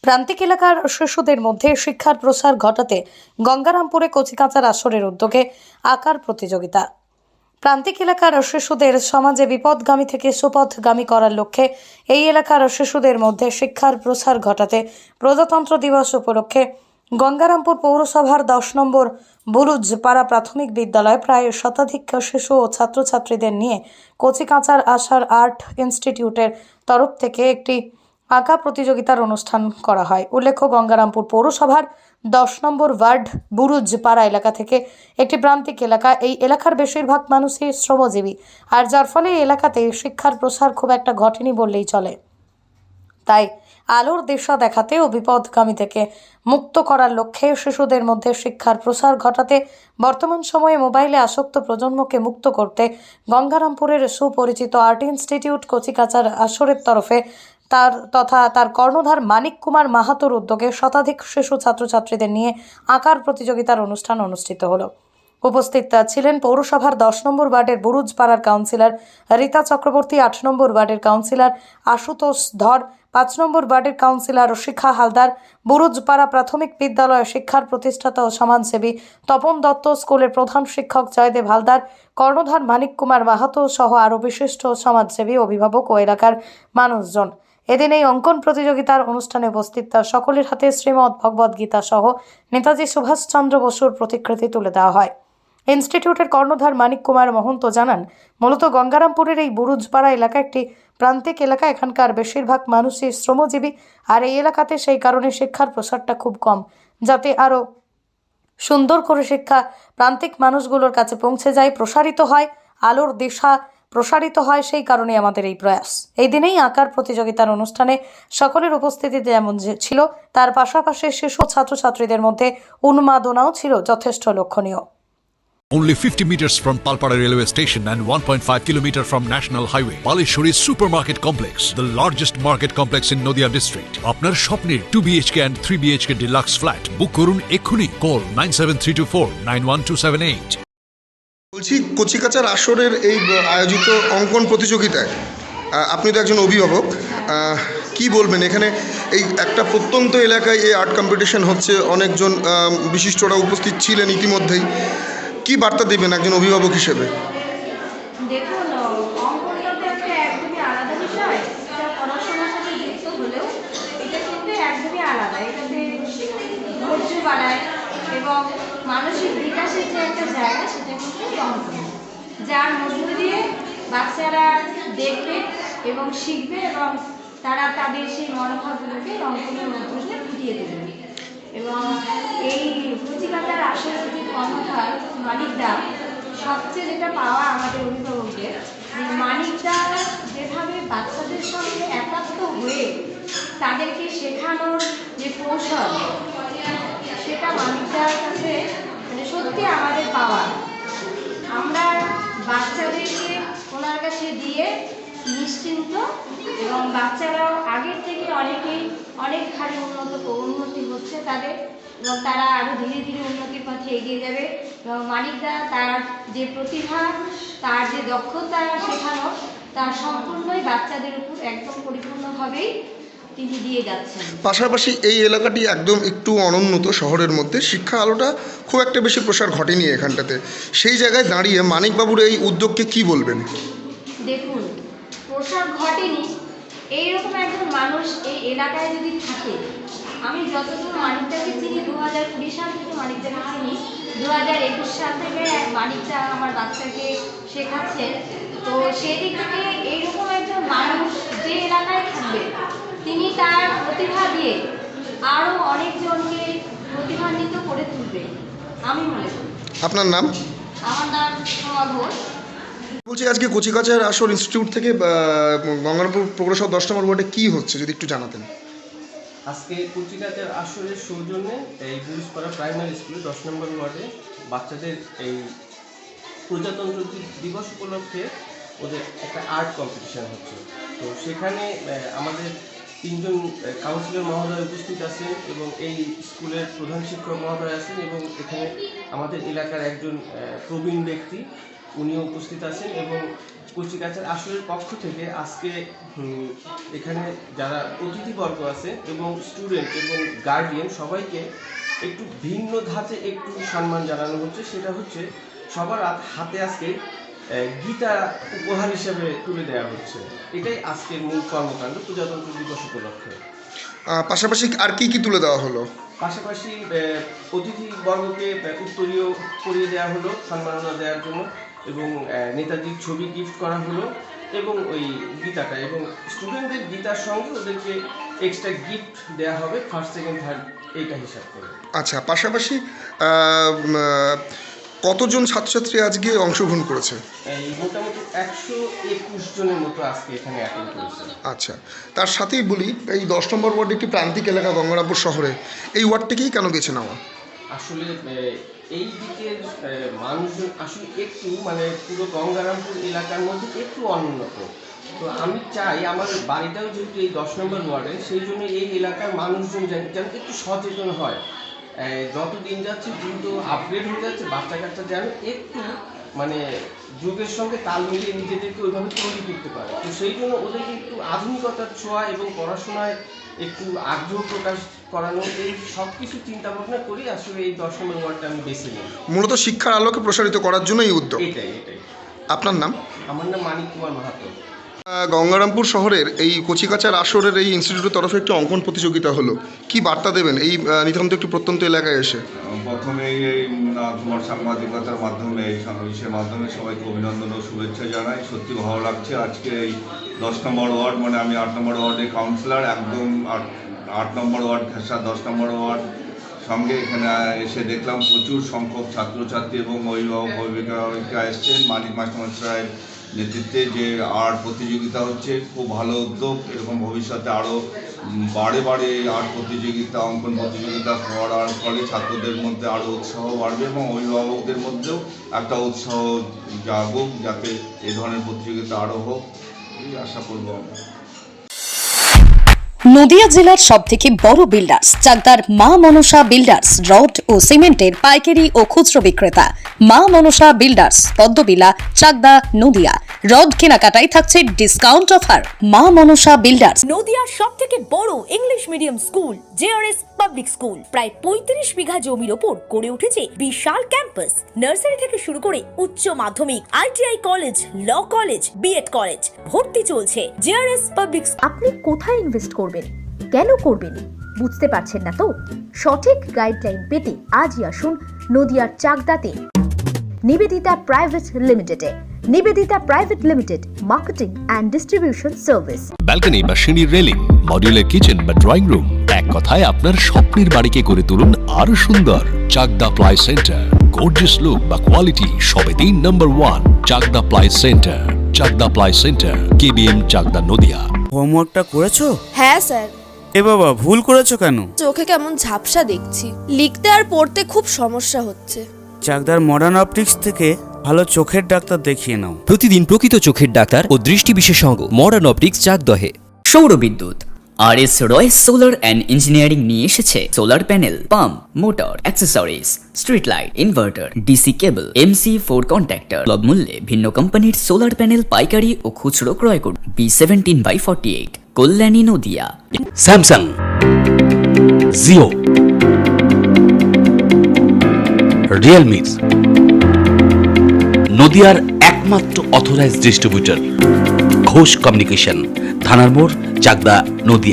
প্রান্তিক এলাকার শিশুদের মধ্যে শিক্ষার প্রসার ঘটাতে গঙ্গারামপুরে কচিকাঁচার আসরের উদ্যোগে আঁকার প্রতিযোগিতা। প্রান্তিক এলাকার শিশুদের সমাজে বিপদগামী থেকে সুপথগামী করার লক্ষ্যে এই এলাকার শিশুদের মধ্যে শিক্ষার প্রসার ঘটাতে প্রজাতন্ত্র দিবস উপলক্ষে গঙ্গারামপুর পৌরসভার 10 নম্বর বুরুজপাড়া প্রাথমিক বিদ্যালয়ে প্রায় শতাধিক শিশু ও ছাত্রছাত্রীদের নিয়ে কচিকাঁচার আশার আর্ট ইনস্টিটিউটের তরফ থেকে একটি আঁকা প্রতিযোগিতার অনুষ্ঠান করা হয়। উল্লেখ্য, গঙ্গারামপুর পৌরসভার 10 নম্বর ওয়ার্ড বুরুজপাড়া এলাকা থেকে একটি প্রান্তিক এলাকা। এই এলাকার বেশিরভাগ মানুষই শ্রমজীবী, আর যার ফলে এই এলাকাতে শিক্ষার প্রসার খুব একটা ঘটেনি বললেই চলে। তাই আলোর দিশা দেখাতে ও বিপদগামী থেকে মুক্ত করার লক্ষ্যে শিশুদের মধ্যে শিক্ষার প্রসার ঘটাতে বর্তমান সময়ে মোবাইলে আসক্ত প্রজন্মকে মুক্ত করতে গঙ্গারামপুরের সুপরিচিত আর্ট ইনস্টিটিউট কচিকাঁচার আসরের তরফে তার কর্ণধার মানিক কুমার মাহাতোর উদ্যোগে শতাধিক শিশু ছাত্রছাত্রীদের নিয়ে আঁকার প্রতিযোগিতার অনুষ্ঠান অনুষ্ঠিত হলো। উপস্থিত ছিলেন পৌরসভার 10 নম্বর ওয়ার্ডের বুরুজপাড়ার কাউন্সিলর রীতা চক্রবর্তী, 8 নম্বর ওয়ার্ডের কাউন্সিলর আশুতোষ ধর, 5 নম্বর ওয়ার্ডের কাউন্সিলর শিখা হালদার, বুরুজপাড়া প্রাথমিক বিদ্যালয়ের শিক্ষার প্রতিষ্ঠাতা ও সমাজসেবী তপন দত্ত, স্কুলের প্রধান শিক্ষক জয়দেব হালদার, কর্ণধার মানিক কুমার মাহাতো সহ আরও বিশিষ্ট সমাজসেবী, অভিভাবক ও এলাকার মানুষজন। এদিন এই অঙ্কন প্রতিযোগিতার অনুষ্ঠানে উপস্থিত সকলের হাতে শ্রীমদ্ ভগবদ গীতা সহ নেতাজি সুভাষচন্দ্র বসুর প্রতিকৃতি তুলে দেওয়া হয়। ইনস্টিটিউটের কর্ণধার মানিক কুমার মহন্ত জানান, মূলত গঙ্গারামপুরের এই বুরুজপাড়া এলাকা একটি প্রান্তিক এলাকা। এখানকার বেশিরভাগ মানুষই শ্রমজীবী, আর এই এলাকাতে সেই কারণে শিক্ষার প্রসারটা খুব কম। যাতে আরও সুন্দর করে শিক্ষা প্রান্তিক মানুষগুলোর কাছে পৌঁছে যায়, প্রসারিত হয়, আলোর দিশা প্রসারিত হয়, সেই কারণে আমাদের এই প্রয়াস। এই দিনেই আঁকার প্রতিযোগিতার অনুষ্ঠানে সকলের উপস্থিতিতে যেমন ছিল, তার পাশাপাশি শিশু ছাত্রছাত্রীদের মধ্যে উন্মাদনাও ছিল যথেষ্ট লক্ষণীয়। Only 50 meters from Palpara railway station and 1.5 kilometer from National Highway, Palishuri Supermarket Complex, the largest market complex in Nadia district. আপনার স্বপ্নের 2 BHK and 3 BHK deluxe flat বুক করুন এক্ষুনি। কল 97324 91278। বলছি, কচিকাঁচার আসরের এই আয়োজিত অঙ্কন প্রতিযোগিতায় আপনি তো একজন অভিভাবক, কি বলবেন? এখানে এই একটা প্রত্যন্ত এলাকায় এই আর্ট কম্পিটিশন হচ্ছে, অনেকজন বিশিষ্টরা উপস্থিত ছিলেন ইতিমধ্যেই। কি বার্তা দেবেন একজন অভিভাবক হিসেবে? দেখুন, অঙ্কনটা তো একটা একদমই আলাদা বিষয়। এটা পড়াশোনার সাথে যুক্ত হলেও এটা কিন্তু একদমই আলাদা। এটাতে ধৈর্য বাড়ায় এবং মানসিক বিকাশের যে একটা জায়গা, সেটা কিন্তু অঙ্কন, যার মধ্য দিয়ে বাচ্চারা দেখবে এবং শিখবে এবং তারা তাদের সেই মনোভাবগুলোকে অঙ্কনের মধ্য দিয়ে ফুটিয়ে দেবে। এবং এই কচিকাঁচার আসলে যে কর্ণধার মানিকদা, সবচেয়ে যেটা পাওয়া আমাদের অভিভাবকদের, যে মানিকদা যেভাবে বাচ্চাদের সঙ্গে একাত্ম হয়ে তাদেরকে শেখানোর যে কৌশল, সেটা মানিকদার কাছে মানে সত্যি আমাদের পাওয়া। আমরা বাচ্চাদেরকে ওনার কাছে দিয়ে নিশ্চিন্ত, এবং বাচ্চারাও আগের থেকে অনেক হারে উন্নতি হচ্ছে তাদের, এবং তারা আরও ধীরে ধীরে উন্নতির পথে এগিয়ে যাবে। এবং মানিকদা তার যে প্রতিভা, তার যে দক্ষতা শেখানো, তার সম্পূর্ণই বাচ্চাদের উপর একদম পরিপূর্ণভাবেই তিনি দিয়ে যাচ্ছেন। পাশাপাশি এই এলাকাটি একদম একটু অনুন্নত শহরের মধ্যে, শিক্ষা আলোটা খুব একটা বেশি প্রসার ঘটেনি এখানটাতে। সেই জায়গায় দাঁড়িয়ে মানিকবাবুর এই উদ্যোগকে কি বলবেন? দেখুন, প্রসার ঘটেনি, এইরকম একজন মানুষ এই এলাকায় যদি থাকে, আমি যতদূর মানিকদাকে চিনি, 2020 সাল থেকে মানিকদাকে চিনি, 2021 সাল থেকে মানিকদা আমার বাচ্চাকে শেখাচ্ছেন। তো সেদিক থেকে এইরকম একজন মানুষ যে এলাকায় থাকবে, তিনি তার প্রতিভা দিয়ে আরও অনেকজনকে প্রতিভান্বিত করে তুলবে, আমি মনে করি। আপনার নাম? আমার নাম সোমা ঘোষ। বলছি, আজকে কচিকাঁচার আসর ইনস্টিটিউট থেকে গঙ্গারামপুর পৌরসভা 10 নম্বর ওয়ার্ডে কী হচ্ছে, যদি একটু জানাতেন। আজকে কচিকাঁচার আসরের সৌজন্যে এই বুরুজপাড়া প্রাইমারি স্কুলে 10 নম্বর ওয়ার্ডে বাচ্চাদের এই প্রজাতন্ত্র দিবস উপলক্ষে ওদের একটা আর্ট কম্পিটিশান হচ্ছে। তো সেখানে আমাদের 3 জন কাউন্সিলর মহোদয় উপস্থিত আছেন এবং এই স্কুলের প্রধান শিক্ষক মহোদয় আছেন, এবং এখানে আমাদের এলাকার একজন প্রবীণ ব্যক্তি উনিও উপস্থিত আছেন এবং কচিকাচার আসরের পক্ষ থেকে আজকে এখানে যারা অতিথিবর্গ আছে এবং স্টুডেন্ট এবং গার্ডিয়ান সবাইকে একটু ভিন্ন ধাঁচে একটু সম্মান জানানো হচ্ছে। সেটা হচ্ছে সবার হাতে আজকে গীতা উপহার হিসেবে তুলে দেওয়া হচ্ছে। এটাই আজকের মূল কর্মকাণ্ড প্রজাতন্ত্র দিবস উপলক্ষে। পাশাপাশি আর কি কি তুলে দেওয়া হলো? পাশাপাশি অতিথিবর্গকে উত্তরীয় পরিয়ে দেওয়া হলো সম্মাননা দেওয়ার জন্য এবং নেতাজির ছবি গিফট করা হলো এবং ওই গীতাটা এবং স্টুডেন্টদের গীতার সঙ্গে ওদেরকে এক্সট্রা গিফট দেওয়া হবে ফার্স্ট সেকেন্ড থার্ড এইটা হিসাব করে। আচ্ছা, পাশাপাশি কতজন ছাত্রছাত্রী আজকে অংশগ্রহণ করেছে? এই মোটামুটি 121 জনের মতো আজকে এখানে অ্যাটেন্ড করেছে। আচ্ছা, তার সাথেই বলি এই 10 নম্বর ওয়ার্ড একটি প্রান্তিক এলাকা গঙ্গারামপুর শহরে, এই ওয়ার্ডটিকেই কেন বেছে নেওয়া? আসলে এই দিকের মানুষজন আসলে একটু মানে পুরো গঙ্গারামপুর এলাকার মধ্যে একটু অনুন্নত। তো আমি চাই আমার বাড়িটাও যেহেতু এই 10 নম্বর ওয়ার্ডে, সেই জন্য এই এলাকার মানুষজন যেন একটু সচেতন হয়। যত দিন যাচ্ছে দ্রুত আপগ্রেড হয়ে যাচ্ছে, বাচ্চা কাচ্চা যেন একটু মানে যুগের সঙ্গে তাল মিলিয়ে নিজেদেরকে ওইভাবে তৈরি করতে পারে। তো সেই জন্য ওদেরকে একটু আধুনিকতার ছোঁয়া এবং পড়াশোনায় একটু আগ্রহ প্রকাশ করানো, এই সব কিছু চিন্তা ভাবনা করি আসলে এই 10 নম্বর ওয়ার্ডটা আমি বেছে নিই। মূলত শিক্ষার আলোকে প্রসারিত করার জন্য এই উদ্যোগ। এটাই। আপনার নাম? আমার নাম মানিক কুমার মাহাতো। গঙ্গারামপুর শহরের এই কচিকাচার আসরের এই ইনস্টিটিউটের তরফে একটি অঙ্কন প্রতিযোগিতা হলো, কি বার্তা দেবেন এই নিতান্ত একটি প্রত্যন্ত এলাকায় এসে? প্রথমেই এই তোমার সাংবাদিকতার মাধ্যমে এই সমাবেশের মাধ্যমে সবাইকে অভিনন্দন ও শুভেচ্ছা জানাই। সত্যি ভালো লাগছে আজকে এই 10 নম্বর ওয়ার্ড মানে আমি 8 নম্বর ওয়ার্ডের কাউন্সিলর, একদম 8 নম্বর ওয়ার্ড ঘেঁষা 10 নম্বর ওয়ার্ড সঙ্গে এখানে এসে দেখলাম প্রচুর সংখ্যক ছাত্রছাত্রী এবং অভিভাবক এসছেন। মানিক মাস্টারমশাইয়ের নেতৃত্বে যে আর্ট প্রতিযোগিতা হচ্ছে খুব ভালো উদ্যোগ। এরকম ভবিষ্যতে আরও বারে বারে আর্ট প্রতিযোগিতা অঙ্কন প্রতিযোগিতা করার ফলে ছাত্রদের মধ্যে আরও উৎসাহ বাড়বে এবং অভিভাবকদের মধ্যেও একটা উৎসাহ জাগুক, যাতে এই ধরনের প্রতিযোগিতা আরও হোক এই আশা করব আমরা। নদিয়া জেলার সবথেকে বড় বিল্ডার্স চাকদার মা মনসা বিল্ডার্স রড ও সিমেন্টের পাইকারি ও খুচরো বিক্রেতা। মা মনসা বিল্ডার্স, পদ্মবিলা, চাকদা, নদিয়া। রড কেনাকাটায় থাকছে ডিসকাউন্ট অফার। মা মনসা বিল্ডার্স। নদিয়ার সবথেকে বড় English medium school JRS public school, প্রায় 35 বিঘা জমির ওপর গড়ে উঠেছে বিশাল ক্যাম্পাস। নার্সারি থেকে শুরু করে উচ্চ মাধ্যমিক, ITI college, law college, BEd college, ভর্তি চলছে। JRS public. আপনি কোথায় ইনভেস্ট করবেন, কেন করবেন বুঝতে পারছেন না তো? সঠিক গাইডলাইন পেতে আজই আসুন নদিয়ার চাকদাতে নিবেদিতা প্রাইভেট লিমিটেডে। Nivedita private limited, marketing and distribution service. Balcony বা সিঁড়ির রেলিং, মডিউলার কিচেন বা ড্রয়িং রুম, এক কথায় আপনার স্বপ্নের বাড়িকে করে তুলুন আরো সুন্দর। Chakdah ply centre, gorgeous look বা কোয়ালিটি সবে 3 নম্বর 1 Chakdah ply centre. Chakdah ply centre, KBM, Chakdah, Nadia. হোমওয়ার্কটা করেছো? হ্যাঁ স্যার। এ বাবা, ভুল করেছো কেন? চোখে কেমন ঝাপসা দেখছি, লিখতে আর পড়তে খুব সমস্যা হচ্ছে। চাকদার মডার্ন অপটিক্স থেকে ভালো চোখের ডাক্তার দেখিয়ে নাও। প্রতিদিন প্রকৃত চোখের ডাক্তার ও দৃষ্টি বিশেষজ্ঞ মডার্ন অপটিক্স চাকদহে। সৌর বিদ্যুৎ RS Royce solar and engineering নিয়ে এসেছে solar panel, pump, motor, accessories, street light, inverter, DC কেবল, MC4 কন্ট্যাক্টর। সুলভ মূল্যে ভিন্ন কোম্পানির সোলার প্যানেল পাইকারি ও খুচরো ক্রয় করুন। B17/48 Kalyani, Nadia. Samsung, Jio, Realme, নদিয়ার একমাত্র অথরাইজড ডিস্ট্রিবিউটর ঘোষ কমিউনিকেশন, থানার মোড়, চাকদা, নদিয়া।